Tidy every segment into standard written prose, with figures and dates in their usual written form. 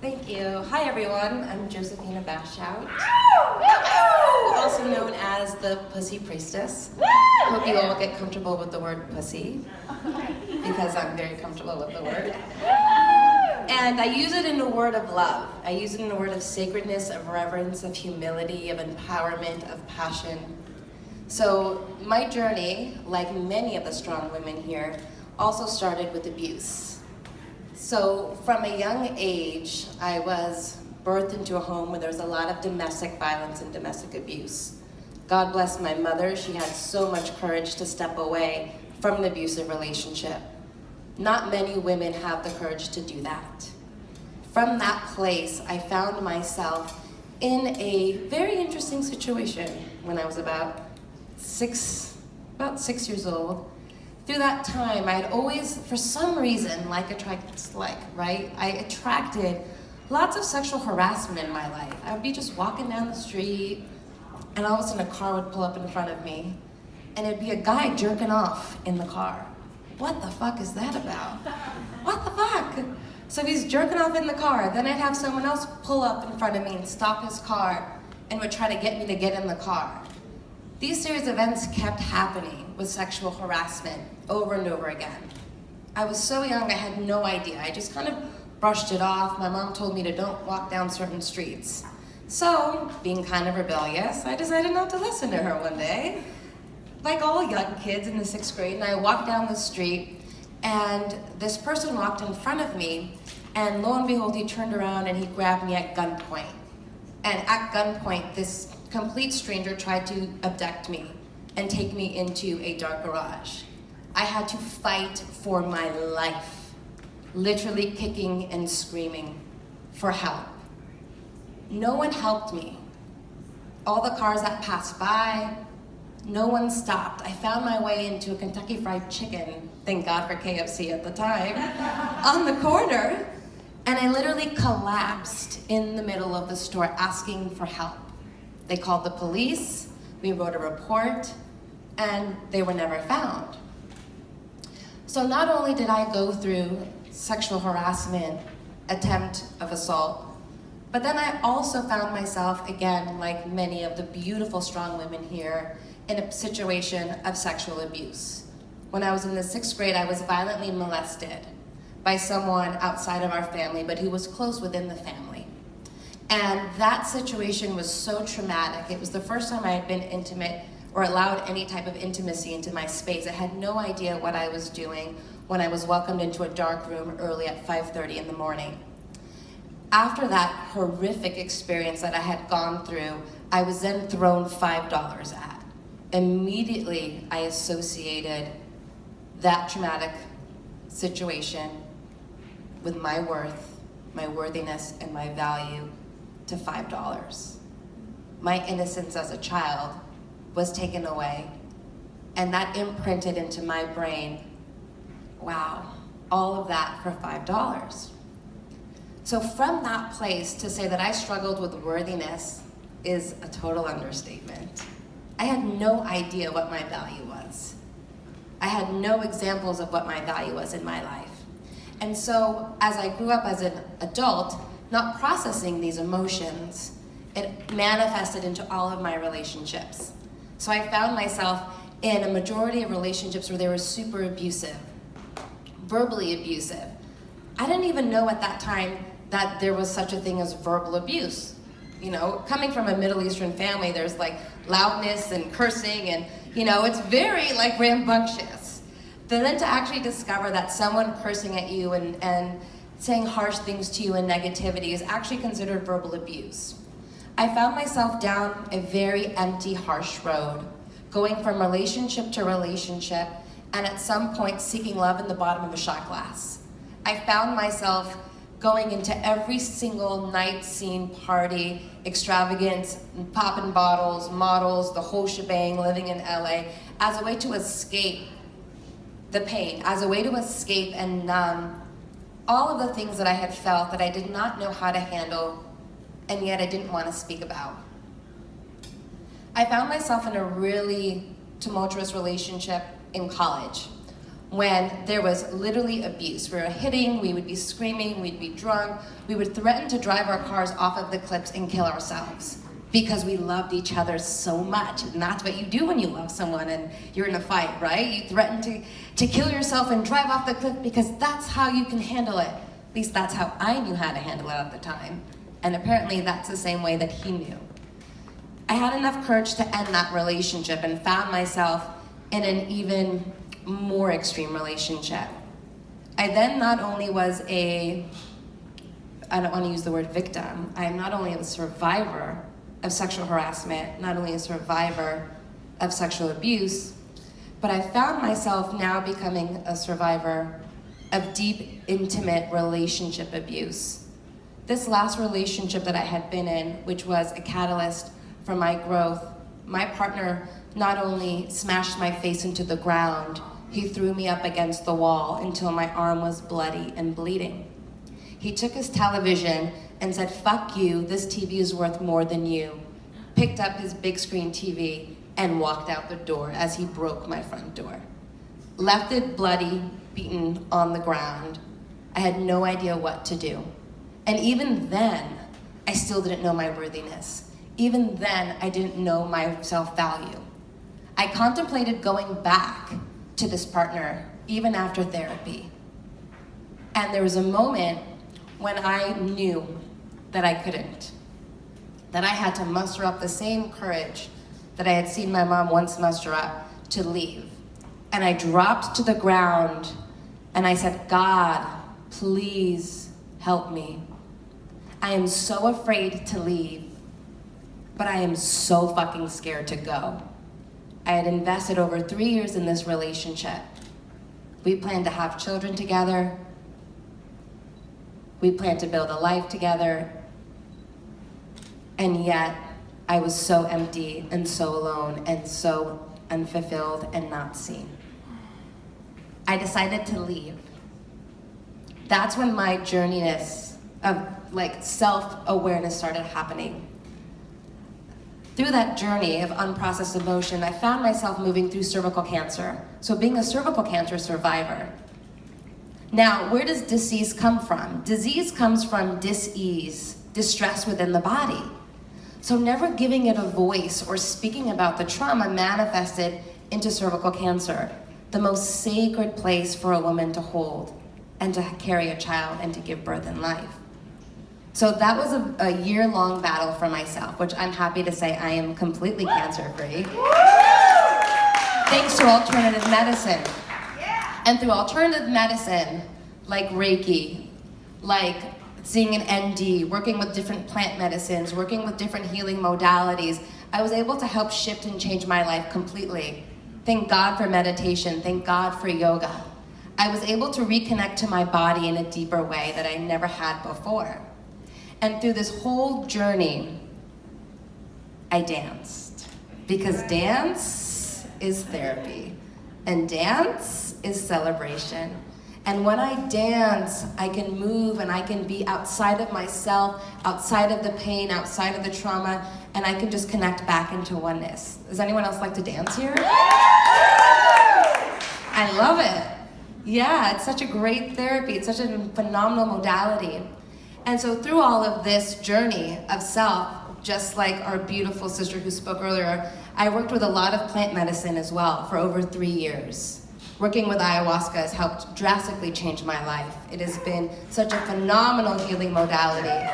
Thank you. Hi everyone, I'm Josephina Bashout, also known as the Pussy Priestess. Hope you all get comfortable with the word pussy, because I'm very comfortable with the word. And I use it in a word of love. I use it in a word of sacredness, of reverence, of humility, of empowerment, of passion. So my journey, like many of the strong women here, also started with abuse. So from a young age, I was birthed into a home where there was a lot of domestic violence and domestic abuse. God bless my mother, she had so much courage to step away from an abusive relationship. Not many women have the courage to do that. From that place, I found myself in a very interesting situation when I was about 6 years old. Through that time, I had always, for some reason, like attracts like, right? I attracted lots of sexual harassment in my life. I would be just walking down the street, and all of a sudden a car would pull up in front of me, and it'd be a guy jerking off in the car. What the fuck is that about? What the fuck? So he's jerking off in the car, then I'd have someone else pull up in front of me and stop his car, and would try to get me to get in the car. These series of events kept happening with sexual harassment over and over again. I was so young, I had no idea. I just kind of brushed it off. My mom told me to don't walk down certain streets. So, being kind of rebellious, I decided not to listen to her one day. Like all young kids in the 6th grade, and I walked down the street, and this person walked in front of me, and lo and behold, he turned around and he grabbed me at gunpoint. And at gunpoint, this complete stranger tried to abduct me and take me into a dark garage. I had to fight for my life, literally kicking and screaming for help. No one helped me. All the cars that passed by, no one stopped. I found my way into a Kentucky Fried Chicken, thank God for KFC at the time, on the corner, and I literally collapsed in the middle of the store asking for help. They called the police, we wrote a report, and they were never found. So not only did I go through sexual harassment, attempt of assault, but then I also found myself, again, like many of the beautiful, strong women here, in a situation of sexual abuse. When I was in the 6th grade, I was violently molested by someone outside of our family, but who was close within the family. And that situation was so traumatic. It was the first time I had been intimate or allowed any type of intimacy into my space. I had no idea what I was doing when I was welcomed into a dark room early at 5:30 in the morning. After that horrific experience that I had gone through, I was then thrown $5 at. Immediately, I associated that traumatic situation with my worth, my worthiness, and my value to $5. My innocence as a child was taken away, and that imprinted into my brain, wow, all of that for $5. So from that place, to say that I struggled with worthiness is a total understatement. I had no idea what my value was. I had no examples of what my value was in my life. And so as I grew up as an adult, not processing these emotions, it manifested into all of my relationships. So I found myself in a majority of relationships where they were super abusive, verbally abusive. I didn't even know at that time that there was such a thing as verbal abuse. You know, coming from a Middle Eastern family, there's like loudness and cursing and, you know, it's very like rambunctious. Then to actually discover that someone cursing at you and saying harsh things to you and negativity is actually considered verbal abuse. I found myself down a very empty, harsh road, going from relationship to relationship, and at some point seeking love in the bottom of a shot glass. I found myself going into every single night scene, party, extravagance, popping bottles, models, the whole shebang, living in LA, as a way to escape the pain, as a way to escape and numb all of the things that I had felt that I did not know how to handle, and yet I didn't want to speak about. I found myself in a really tumultuous relationship in college, when there was literally abuse. We were hitting, we would be screaming, we'd be drunk, we would threaten to drive our cars off of the cliffs and kill ourselves because we loved each other so much. And that's what you do when you love someone and you're in a fight, right? You threaten to kill yourself and drive off the cliff because that's how you can handle it. At least that's how I knew how to handle it at the time. And apparently that's the same way that he knew. I had enough courage to end that relationship and found myself in an even more extreme relationship. I then not only was I don't want to use the word victim, I am not only a survivor of sexual harassment, not only a survivor of sexual abuse, but I found myself now becoming a survivor of deep, intimate relationship abuse. This last relationship that I had been in, which was a catalyst for my growth, my partner not only smashed my face into the ground, he threw me up against the wall until my arm was bloody and bleeding. He took his television and said, "Fuck you, this TV is worth more than you," picked up his big screen TV and walked out the door as he broke my front door. Left it bloody, beaten on the ground. I had no idea what to do. And even then, I still didn't know my worthiness. Even then, I didn't know my self-value. I contemplated going back to this partner, even after therapy. And there was a moment when I knew that I couldn't, that I had to muster up the same courage that I had seen my mom once muster up to leave. And I dropped to the ground and I said, "God, please help me. I am so afraid to leave, but I am so fucking scared to go." I had invested over 3 years in this relationship. We planned to have children together. We planned to build a life together. And yet, I was so empty and so alone and so unfulfilled and not seen. I decided to leave. That's when my journeyness of self-awareness started happening. Through that journey of unprocessed emotion, I found myself moving through cervical cancer. So being a cervical cancer survivor. Now, where does disease come from? Disease comes from dis-ease, distress within the body. So never giving it a voice or speaking about the trauma manifested into cervical cancer, the most sacred place for a woman to hold and to carry a child and to give birth in life. So that was a year-long battle for myself, which I'm happy to say I am completely cancer-free. Thanks to alternative medicine. And through alternative medicine, like Reiki, like seeing an ND, working with different plant medicines, working with different healing modalities, I was able to help shift and change my life completely. Thank God for meditation, thank God for yoga. I was able to reconnect to my body in a deeper way that I never had before. And through this whole journey, I danced. Because dance is therapy, and dance is celebration. And when I dance, I can move and I can be outside of myself, outside of the pain, outside of the trauma, and I can just connect back into oneness. Does anyone else like to dance here? I love it. Yeah, it's such a great therapy. It's such a phenomenal modality. And so through all of this journey of self, just like our beautiful sister who spoke earlier, I worked with a lot of plant medicine as well for over 3 years. Working with ayahuasca has helped drastically change my life. It has been such a phenomenal healing modality.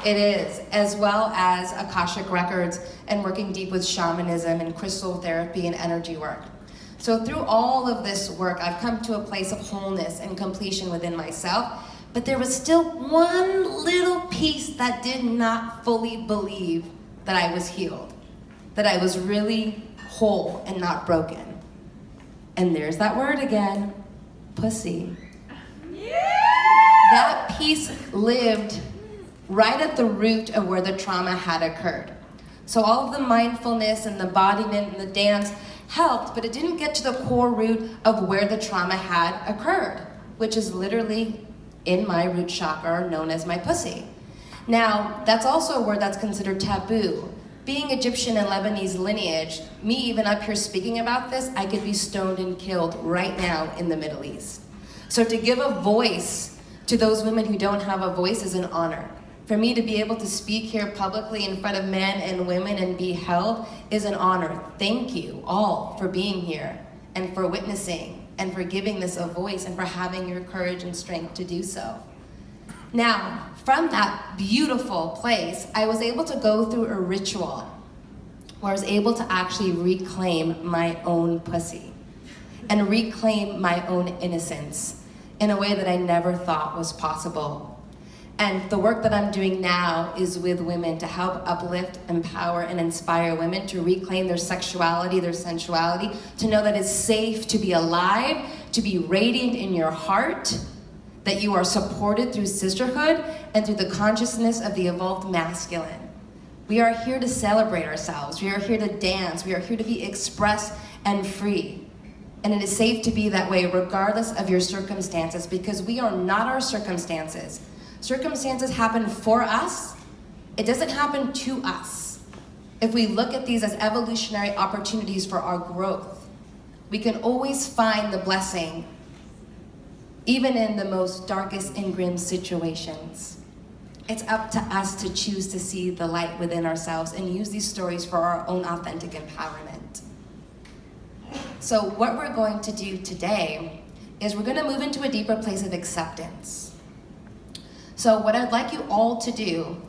It is, as well as Akashic Records and working deep with shamanism and crystal therapy and energy work. So through all of this work, I've come to a place of wholeness and completion within myself, but there was still one little piece that did not fully believe that I was healed, that I was really whole and not broken. And there's that word again, pussy. That piece lived right at the root of where the trauma had occurred. So all of the mindfulness and the embodiment and the dance helped, but it didn't get to the core root of where the trauma had occurred, which is literally in my root chakra, known as my pussy. Now, that's also a word that's considered taboo. being Egyptian and Lebanese lineage, me even up here speaking about this, I could be stoned and killed right now in the Middle East. So to give a voice to those women who don't have a voice is an honor. For me to be able to speak here publicly in front of men and women and be held is an honor. Thank you all for being here and for witnessing and for giving this a voice and for having your courage and strength to do so. Now, from that beautiful place, I was able to go through a ritual where I was able to actually reclaim my own pussy and reclaim my own innocence in a way that I never thought was possible. And the work that I'm doing now is with women to help uplift, empower, and inspire women to reclaim their sexuality, their sensuality, to know that it's safe to be alive, to be radiant in your heart, that you are supported through sisterhood and through the consciousness of the evolved masculine. We are here to celebrate ourselves. We are here to dance. We are here to be expressed and free. And it is safe to be that way regardless of your circumstances, because we are not our circumstances. Circumstances happen for us. It doesn't happen to us. If we look at these as evolutionary opportunities for our growth, we can always find the blessing even in the most darkest and grim situations. It's up to us to choose to see the light within ourselves and use these stories for our own authentic empowerment. So what we're going to do today is we're going to move into a deeper place of acceptance. So what I'd like you all to do,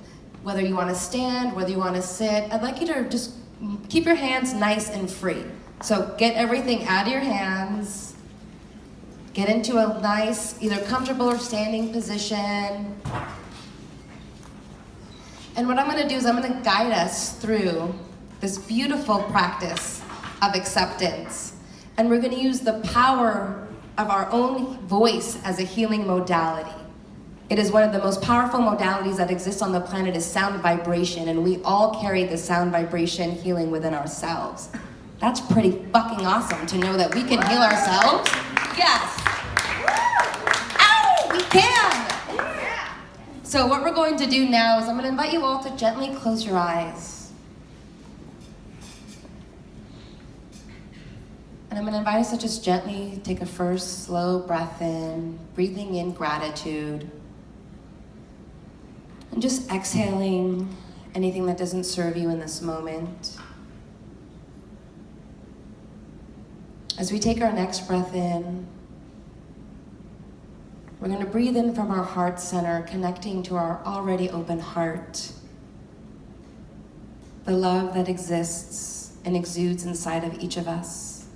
whether you want to stand, whether you want to sit, I'd like you to just keep your hands nice and free. So get everything out of your hands. Get into a nice, either comfortable or standing position. And what I'm going to do is I'm going to guide us through this beautiful practice of acceptance. And we're going to use the power of our own voice as a healing modality. It is one of the most powerful modalities that exists on the planet is sound vibration, and we all carry the sound vibration healing within ourselves. That's pretty fucking awesome to know that we can heal ourselves. Yes. Ow, we can. So what we're going to do now is I'm going to invite you all to gently close your eyes. And I'm going to invite us to just gently take a first slow breath in, breathing in gratitude. And just exhaling anything that doesn't serve you in this moment. As we take our next breath in, we're going to breathe in from our heart center, connecting to our already open heart. The love that exists and exudes inside of each of us.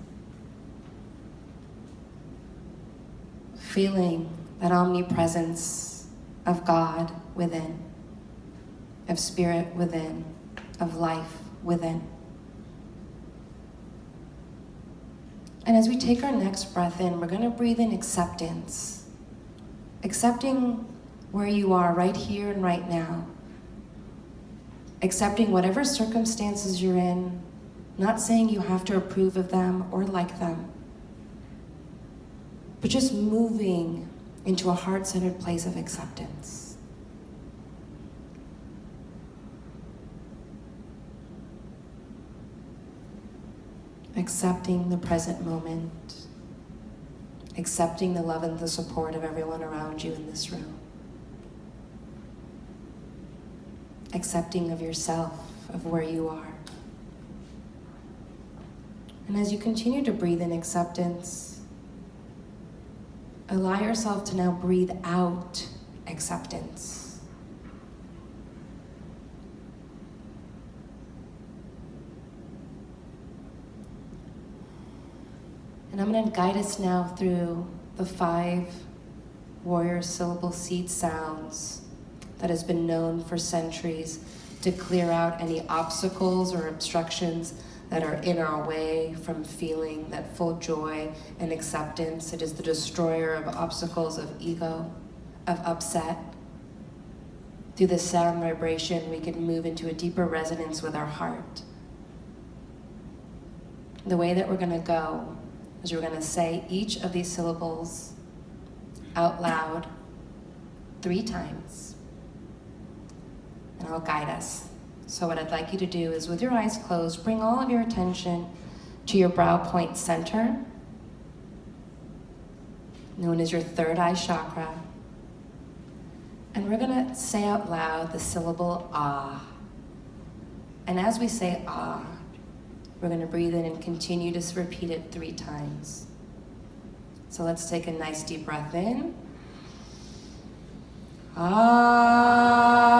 Feeling that omnipresence of God within, of spirit within, of life within. And as we take our next breath in, we're going to breathe in acceptance. Accepting where you are right here and right now. Accepting whatever circumstances you're in, not saying you have to approve of them or like them, but just moving into a heart-centered place of acceptance. Accepting the present moment. Accepting the love and the support of everyone around you in this room. Accepting of yourself, of where you are. And as you continue to breathe in acceptance, allow yourself to now breathe out acceptance. And I'm going to guide us now through the 5 warrior syllable seed sounds that has been known for centuries to clear out any obstacles or obstructions that are in our way from feeling that full joy and acceptance. It is the destroyer of obstacles of ego, of upset. Through this sound vibration, we can move into a deeper resonance with our heart. The way that we're going to go is we're going to say each of these syllables out loud 3 times. And I'll guide us. So what I'd like you to do is, with your eyes closed, bring all of your attention to your brow point center, known as your third eye chakra. And we're gonna say out loud the syllable ah. And as we say ah, we're gonna breathe in and continue to repeat it 3 times. So let's take a nice deep breath in. Ah.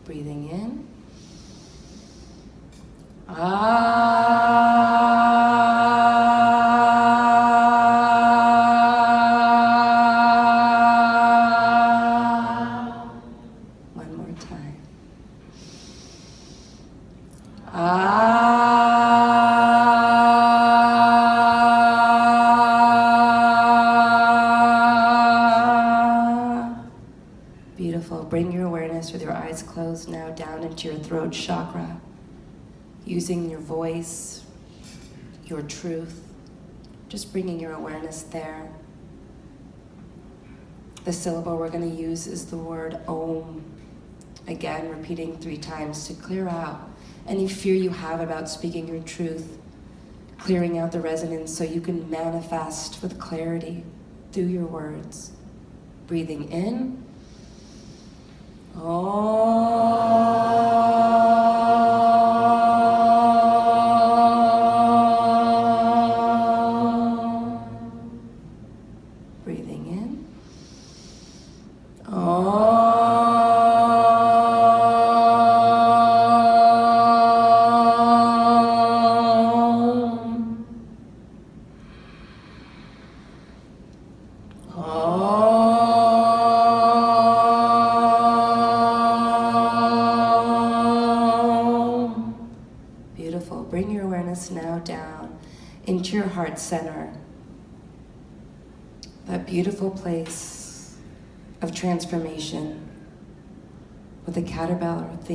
Breathing in. Ah. One more time. Ah. Beautiful. Bring your awareness with your eyes closed now down into your throat chakra, using your voice, your truth, just bringing your awareness there. The syllable we're going to use is the word Om. Again, repeating 3 times to clear out any fear you have about speaking your truth, clearing out the resonance so you can manifest with clarity through your words. Breathing in. Om. Breathing in. Om. Om. Beautiful. Bring your awareness now down into your heart center. That beautiful place of transformation with the caterpillar theme.